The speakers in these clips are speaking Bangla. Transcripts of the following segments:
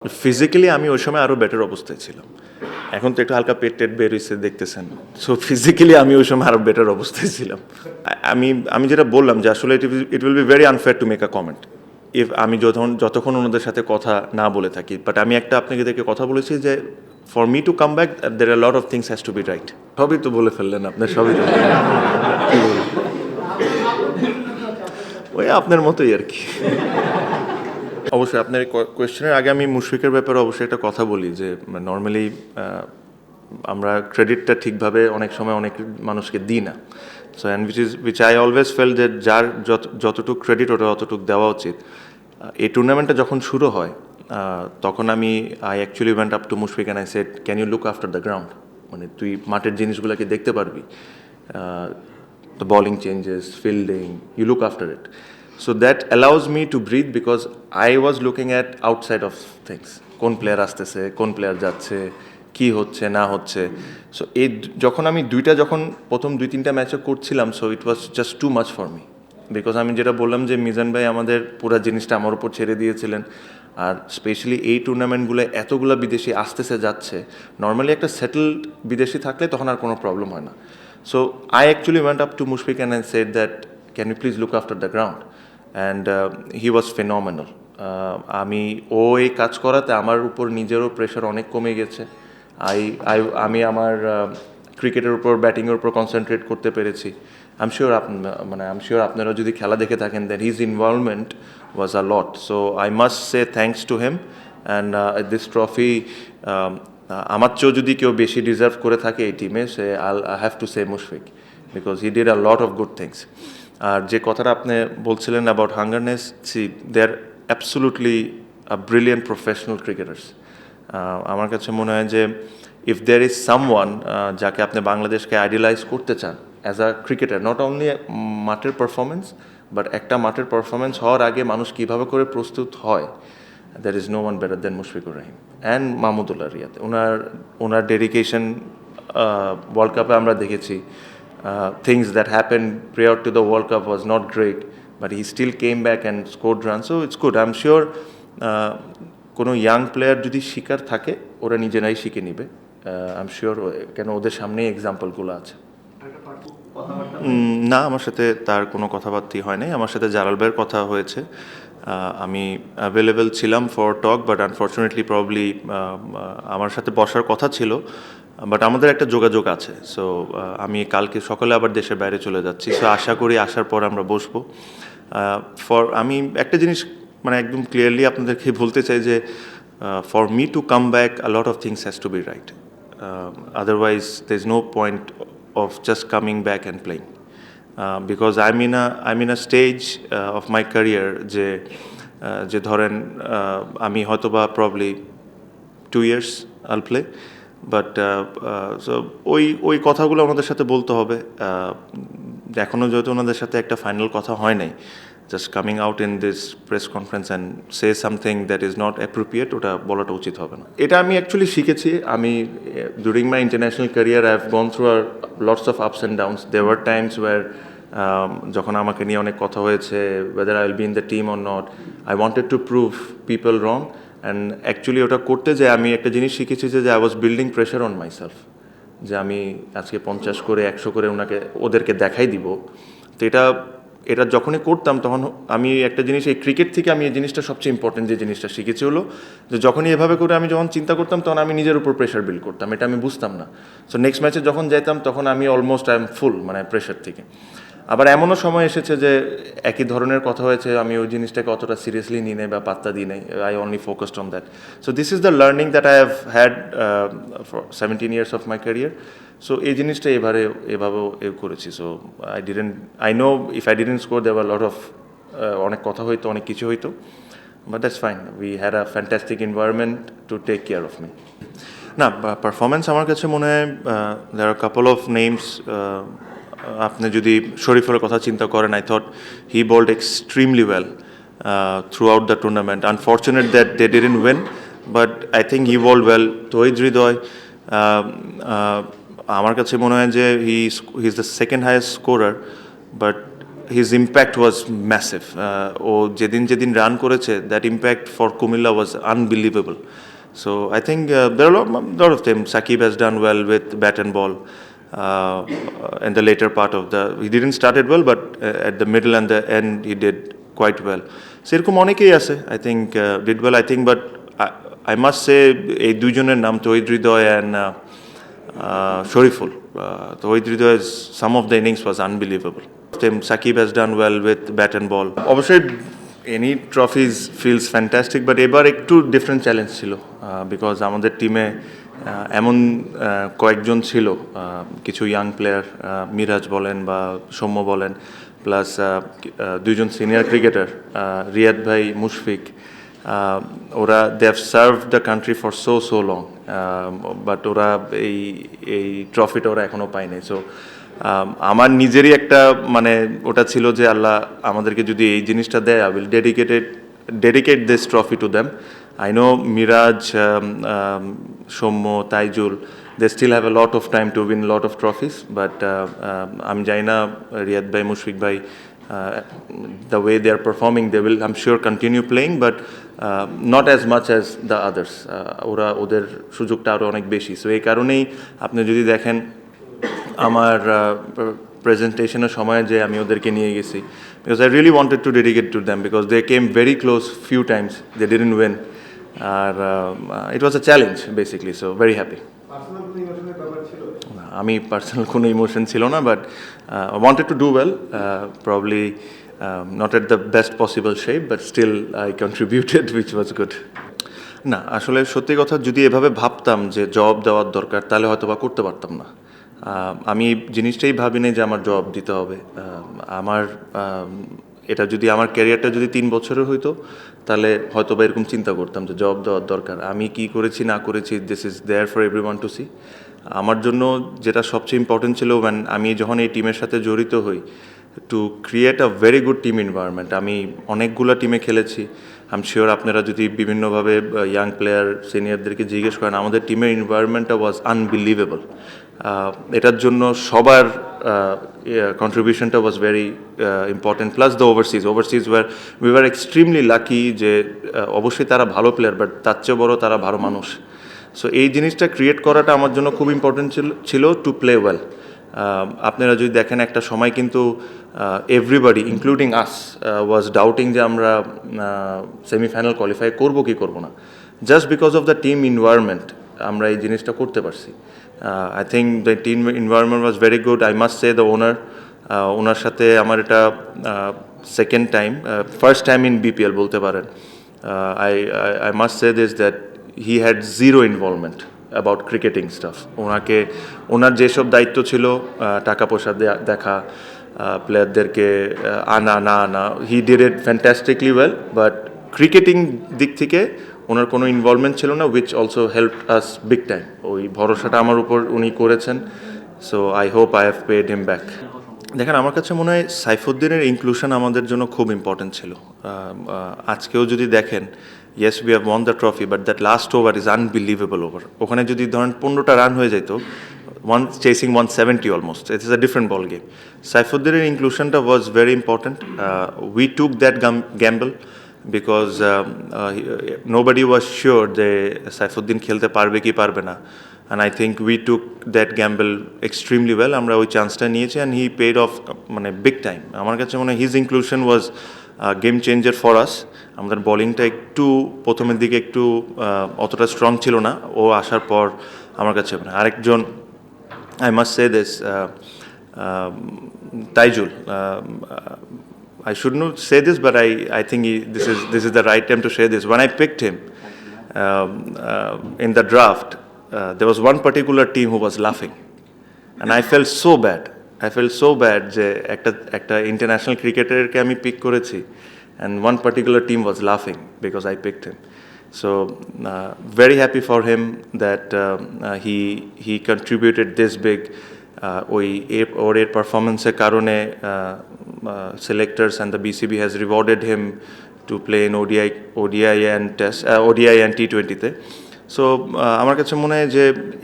ফিজিক্যালি আমি ওই সময় আরও বেটার অবস্থায় ছিলাম। এখন তো একটু হালকা পেট টেট বের হয়েছে দেখতেছেন। সো ফিজিক্যালি আমি ওই সময় আরও বেটার অবস্থায় ছিলাম। আমি আমি যেটা বললাম যে আসলে it will be very unfair to make a comment if আমি যতক্ষণ ওনাদের সাথে কথা না বলে থাকি। বাট আমি একটা আপনাকে দেখে কথা বলেছি যে for me to come back there are lot of things has to be right. সবই তো বলে ফেললেন আপনার, সবই তো ওই আপনার মতোই আর কি। অবশ্যই আপনার কোয়েশ্চেনের আগে আমি মুশফিকের ব্যাপারে অবশ্যই একটা কথা বলি যে নর্মালি আমরা ক্রেডিটটা ঠিকভাবে অনেক সময় অনেক মানুষকে দিই না। So and which I always fail যে যার যতটুকু ক্রেডিট ওটা অতটুকু দেওয়া উচিত। এই টুর্নামেন্টটা যখন শুরু হয় তখন I actually went up to Mushfiq and I said can you look after the ground, মানে তুই মাঠের জিনিসগুলোকে দেখতে পারবি, the bowling changes, fielding, you look after it. So that allows me to breathe because I was looking at outside of things. কোন প্লেয়ার আসতেছে, কোন প্লেয়ার যাচ্ছে, কি হচ্ছে না হচ্ছে। সো এই যখন আমি প্রথম 2-3টা ম্যাচে করছিলাম, so it was just too much for me. Because আমি যেটা বললাম যে মিজান ভাই আমাদের পুরো জিনিসটা আমার উপর ছেড়ে দিয়েছিলেন। আর স্পেশালি এই টুর্নামেন্টগুলো এতগুলো বিদেশি আসতেছে যাচ্ছে, নর্মালি একটা সেটেলড বিদেশি থাকলে তখন আর কোনো প্রবলেম হয় না। So I actually went up to Mushfiq and I said that, can you please look after the ground? And he was phenomenal. আমি এই কাজ করাতে আমার উপর নিজেরও প্রেশার অনেক কমে গেছে। আমি আমার ক্রিকেটের উপর ব্যাটিংয়ের উপর কনসেন্ট্রেট করতে পেরেছি। আই এম শিওর আপনারা যদি খেলা দেখে থাকেন that his involvement was a lot. So I must say thanks to him and this trophy আমার চেয়েও যদি কেউ বেশি ডিজার্ভ করে থাকে এই টিমে say I have to say Mushfiq, because he did a lot of good things. আর যে কথাটা আপনি বলছিলেন about hungriness, they are absolutely brilliant professional cricketers. আমার কাছে মনে হয় যে ইফ দেয়ার ইজ সামওয়ান যাকে আপনি বাংলাদেশকে আইডিয়ালাইজ করতে চান as a cricketer, not only মাঠের পারফরমেন্স বাট একটা মাঠের পারফরমেন্স হওয়ার আগে মানুষ কীভাবে করে প্রস্তুত হয়, there is no one better than Mushfiqur Rahim and Mahmudullah Riyad. Owner dedication world কাপে আমরা দেখেছি। Things that happened prior to the World Cup was not great, but he still came back and scored runs. So it's good. I'm sure কোনো ইয়াং প্লেয়ার যদি শিকার থাকে ওরা নিজেরাই শিখে নিবে। I'm sure কেন ওদের সামনেই এক্সাম্পলগুলো আছে। না, আমার সাথে তার কোনো কথাবার্তাই হয় নাই। আমার সাথে জালাল ভাইয়ের কথা হয়েছে। আমি অ্যাভেলেবেল ছিলাম for talk, but unfortunately probably আমার সাথে বসার কথা ছিল, বাট আমাদের একটা যোগাযোগ আছে। সো আমি কালকে সকালে আবার দেশের বাইরে চলে যাচ্ছি। সো আশা করি আসার পর আমরা বসবো। আমি একটা জিনিস মানে একদম ক্লিয়ারলি আপনাদেরকে বলতে চাই যে for me to come back a lot of things has to be right, otherwise there is no point of just coming back and playing, because I'm in a stage of my career যে ধরেন আমি হয়তোবা probably 2 years I'll play, but so ওই কথাগুলো ওনাদের সাথে বলতে হবে। এখনও যেহেতু ওনাদের সাথে একটা ফাইনাল কথা হয় নাই, just coming out in this press conference and say something that is not appropriate, ওটা বলাটা উচিত হবে না। এটা আমি অ্যাকচুয়ালি শিখেছি। আমি during my international career I have gone through lots of ups and downs. There were times where যখন আমাকে নিয়ে অনেক কথা হয়েছে whether I will be in the team or not, I wanted to prove people wrong, and actually ওটা করতে যে আমি একটা জিনিস শিখেছি যে I was building pressure on myself, যে আমি আজকে 50 করে 100 করে ওদেরকে দেখাই দিব। তো এটা যখনই করতাম তখন আমি একটা জিনিস এই ক্রিকেট থেকে আমি এই জিনিসটা সবচেয়ে ইম্পর্টেন্ট যে জিনিসটা শিখেছি হলো যে যখনই এভাবে করে আমি যখন চিন্তা করতাম তখন আমি নিজের উপর প্রেশার বিল্ড করতাম, এটা আমি বুঝতাম না। সো নেক্সট ম্যাচে যখন যাইতাম তখন আমি অলমোস্ট আই এম ফুল মানে প্রেশার থেকে। আবার এমনও সময় এসেছে যে একই ধরনের কথা হয়েছে, আমি ওই জিনিসটাকে অতটা সিরিয়াসলি নিই নাই বা পাত্তা দিই নাই। I only focused on that. So this is the learning that I have had for 17 years of my career. So এই জিনিসটা এভাবেও করেছি। So I know if I didn't score there were lot of অনেক কথা হইতো, অনেক কিছু হইতো, but that's fine. We had a fantastic environment to take care of me. না, পারফরমেন্স আমার কাছে মনে হয় দেয়ার আর কাপল অফ নেমস। আপনি যদি শরীফুলের কথা চিন্তা করেন, I thought he bowled extremely well throughout the tournament. Unfortunate that they didn't win, but I think he bowled well. Towhid Hridoy আমার কাছে মনে হয় যে he is the second highest scorer, but his impact was massive. ও যেদিন রান করেছে, that impact for Kumilla was unbelievable. So I think there are a lot of them. Sakib has done well with bat and ball in the later part of the. He didn't start it well, but at the middle and the end he did quite well. সেরকম অনেকেই আছে, I think did well. I think, but I must say এই দুইজনের নাম তহিদ হৃদয় and Shariful. Tohid Hridoy, some of the innings was unbelievable. Sakib has done well with bat and ball. অবশ্যই any trophies feels fantastic, but এবার একটু ডিফারেন্ট চ্যালেঞ্জ ছিল বিকজ আমাদের টিমে এমন কয়েকজন ছিল, কিছু ইয়াং প্লেয়ার, মিরাজ বলেন বা সৌম্য বলেন, প্লাস দুইজন সিনিয়র ক্রিকেটার, রিয়াদ ভাই, মুশফিক, ওরা they have serve the country for so long, but ওরা এই ট্রফিটা ওরা এখনও পায়নি। সো আমার নিজেরই একটা মানে ওটা ছিল যে আল্লাহ আমাদেরকে যদি এই জিনিসটা দেয়, I will dedicate this trophy to them. I know Miraj, Shommo, Taijul, they still have a lot of time to win a lot of trophies, but I'm Jaina, Riyad Bhai, Mushfiq Bhai, the way they are performing, they will, I'm sure, continue playing, but not as much as the others. ওরা ওদের সুযোগটা আরও অনেক বেশি। সো এই কারণেই আপনি যদি দেখেন আমার প্রেজেন্টেশনের সময় যে আমি ওদেরকে নিয়ে গেছি, because I really wanted to dedicate to them because they came very close few times, they didn't win. It was a challenge basically, so very happy. আমি পার্সোনাল কোনো ইমোশন ছিল না, but I wanted to do well, probably not at the best possible shape, but still I contributed, which was good. না, আসলে সত্যি কথা যদি এভাবে ভাবতাম যে জব দেওয়ার দরকার, তাহলে হয়তো বা করতে পারতাম না। আমি জিনিসটাই ভাবি না যে আমার জব দিতে হবে। আমার এটা যদি আমার ক্যারিয়ারটা যদি 3 বছরের হইতো, তাহলে হয়তো বা এরকম চিন্তা করতাম যে জব দেওয়ার দরকার। আমি কি করেছি না করেছি, this is there for everyone to see. আমার জন্য যেটা সবচেয়ে ইম্পর্টেন্ট ছিল, আমি যখন এই টিমের সাথে জড়িত হই, to create a very good team environment. আমি অনেকগুলো টিমে খেলেছি, আই এম শিওর আপনারা যদি বিভিন্নভাবে ইয়াং প্লেয়ার সিনিয়রদেরকে জিজ্ঞেস করেন, আমাদের টিমের এনভায়রনমেন্টটা ওয়াজ আনবিলিভেবল। এটার জন্য সবার কন্ট্রিবিউশনটা was very important, plus the overseas we were extremely lucky যে অবশ্যই তারা ভালো প্লেয়ার, বাট তার চেয়ে বড় তারা ভালো মানুষ। সো এই জিনিসটা ক্রিয়েট করাটা আমার জন্য খুব ইম্পর্টেন্ট ছিল টু প্লে ওয়েল। আপনারা যদি দেখেন একটা সময় কিন্তু এভরিবডি ইনক্লুডিং আস ওয়াজ ডাউটিং যে আমরা সেমিফাইনাল কোয়ালিফাই করবো কি করবো না। Just because of the team environment আমরা এই জিনিসটা করতে পারছি। I think the team environment was very good. I must say the ওনার সাথে আমার এটা second time, first time in BPL বলতে পারেন। I must say this that he had zero involvement about cricketing stuff. ওনার যেসব দায়িত্ব ছিল, টাকা পয়সা দেখা, প্লেয়ারদেরকে আনা, he did it fantastically well, but cricketing দিক থেকে ওনার কোনো ইনভলভমেন্ট ছিল না, which also help us big time. ওই ভরসাটা আমার উপর উনি করেছেন, so I hope I have paid him back. দেখেন, আমার কাছে মনে হয় সাইফুদ্দিনের ইনক্লুশন আমাদের জন্য খুব ইম্পর্টেন্ট ছিল। আজকেও যদি দেখেন, yes we have won the trophy, but that last over is unbelievable over. ওখানে যদি ধরেন 15টা রান হয়ে যেত, chasing 170 almost, it is a different ball game. সাইফুদ্দিনের ইনক্লুশনটা was very important. We took that gamble because nobody was sure যে সাইফুদ্দিন খেলতে পারবে কি পারবে না, and I think we took that gamble extremely well. আমরা ওই চান্সটা নিয়েছি and he paid off মানে বিগ টাইম। আমার কাছে মনে হয় his inclusion was game changer for us. আমাদের বোলিংটা একটু প্রথমের দিকে একটু অতটা স্ট্রং ছিল না, ও আসার পর আমার কাছে মনে হয় আরেকজন, I must say this, Taijul, I should not say this, but I think this is the right time to say this. When I picked him in the draft, there was one particular team who was laughing, and I felt so bad যে একটা ইন্টারন্যাশনাল ক্রিকেটারকে আমি পিক করেছি, and one particular team was laughing because I picked him. So very happy for him that he contributed this big. ওর পারফরমেন্সের কারণে selectors and the BCB has rewarded him to play in ODI and T20-তে। সো আমার কাছে মনে হয় যে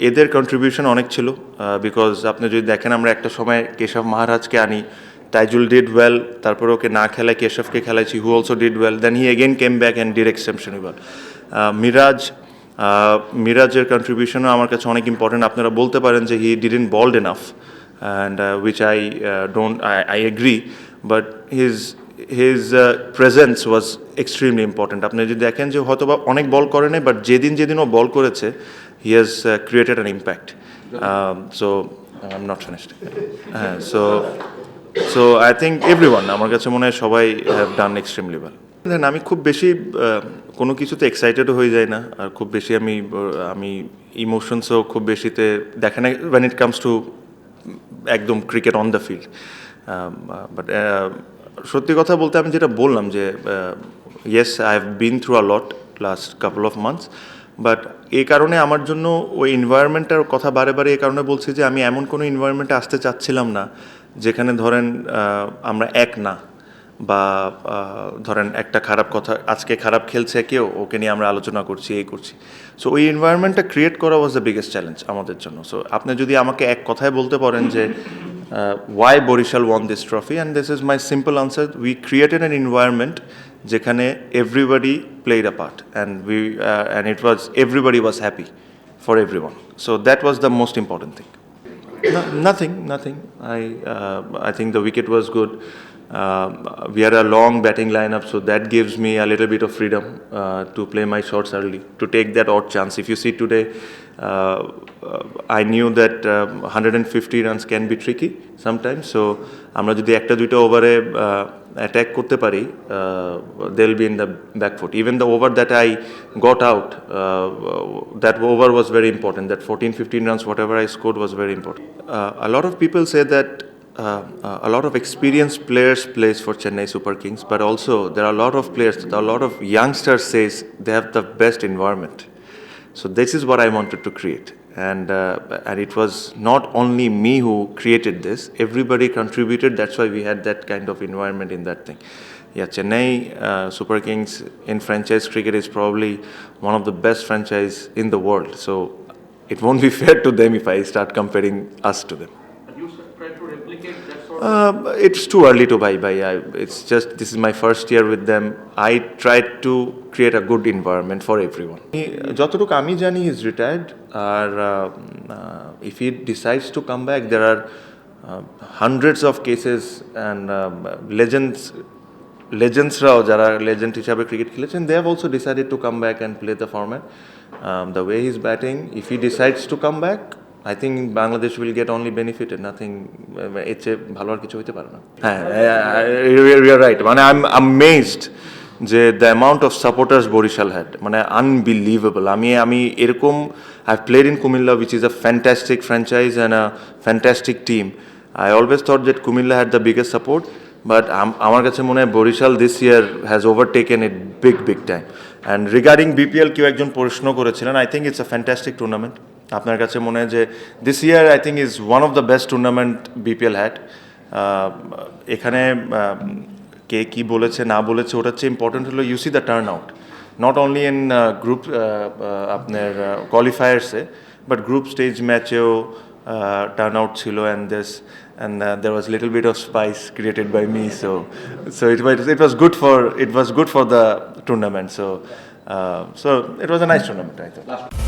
এদের কন্ট্রিবিউশন অনেক ছিল, বিকজ আপনি যদি দেখেন আমরা একটা সময় কেশব মহারাজকে আনি Taijul did well, তারপর ওকে না খেলায় কেশবকে খেলাইছি, who also did well. Then he again came back and did exceptionally well. মিরাজের কন্ট্রিবিউশনও আমার কাছে অনেক ইম্পর্টেন্ট. আপনারা বলতে পারেন যে he didn't ball enough, and which I agree, but his presence was extremely important. আপনি যদি দেখেন যে হয়তো বা অনেক বল করে নাই, বাট যেদিন ও বল করেছে, he has created an impact. So I'm not finished. So I think everyone, আমার কাছে মনে হয় সবাই have done extremely well. আমি খুব বেশি কোনো কিছুতে এক্সাইটেডও হয়ে যায় না, আর খুব বেশি আমি ইমোশনসও খুব বেশিতে দেখে না when it comes to একদম cricket on the field. But সত্যি কথা বলতে আমি যেটা বললাম যে yes, I have been through a lot last couple of months, but এই কারণে আমার জন্য ওই এনভায়রনমেন্টটার কথা বারে এই কারণে বলছি যে আমি এমন কোনো এনভায়রনমেন্টে আসতে চাচ্ছিলাম না যেখানে ধরেন আমরা এক না, বা ধরেন একটা খারাপ কথা, আজকে খারাপ খেলছে কেউ, ওকে নিয়ে আমরা আলোচনা করছি, এই করছি. সো ওই এনভায়রনমেন্টটা ক্রিয়েট করা ওয়াজ দ্য বিগেস্ট চ্যালেঞ্জ আমাদের জন্য. সো আপনি যদি আমাকে এক কথায় বলতে পারেন যে why Borishal won this trophy, and this is my simple answer: we created an environment যেখানে everybody played a part, and it was everybody was happy for everyone. So that was the most important thing. Nothing. I think the wicket was good. We had a long batting lineup, so that gives me a little bit of freedom to play my shots early, to take that odd chance. If you see today, I knew that 150 runs can be tricky sometimes, so আমরা যদি একটা দুইটা ওভারে অ্যাটাক করতে পারি, they'll be in the back foot. Even the over that I got out, that over was very important. That 14-15 runs, whatever I scored, was very important. A lot of people say that a lot of experienced players plays for Chennai Super Kings, but also there are a lot of players, a lot of youngsters says they have the best environment. So this is what I wanted to create, and it was not only me who created this, everybody contributed. That's why we had that kind of environment in that thing. Yeah, Chennai Super Kings in franchise cricket is probably one of the best franchise in the world, so it won't be fair to them if I start comparing us to them. It's too early to buy. It's just, this is my first year with them. I tried to create a good environment for everyone. যতটুকু আমি জানি, he is retired, R if he decides to come back, there are hundreds of cases, and legendsরাও যারা লেজেন্ড হিসাবে ক্রিকেট খেলেছেন, they have also decided to come back and play the format. The way he's batting, if he decides to come back, I think Bangladesh will get only benefited, nothing. এর চেয়ে ভালো আর কিছু হইতে পারে না. হ্যাঁ, you're right. মানে I'm amazed যে the amount of supporters Borishal had, মানে unbelievable. আমি এরকম, I've played in Kumilla, which is a fantastic franchise and a fantastic team. I always thought that Kumilla had the biggest support, but আমার কাছে মনে হয় Borishal this year has overtaken it big time. And regarding BPL, কেউ একজন প্রশ্ন করেছিলেন, I think it's a fantastic tournament. আপনার কাছে মনে হয় যে this year I think is one of the best tournament BPL had. এখানে কে কী বলেছে না বলেছে ওটার চেয়ে ইম্পর্টেন্ট হলো you see the turn out, not only in group আপনার কোয়ালিফায়ার্সে, বাট গ্রুপ স্টেজ ম্যাচেও টার্ন আউট ছিল, and there was little bit of spice created by me, so it was good for the tournament, so it was a nice tournament, I thought.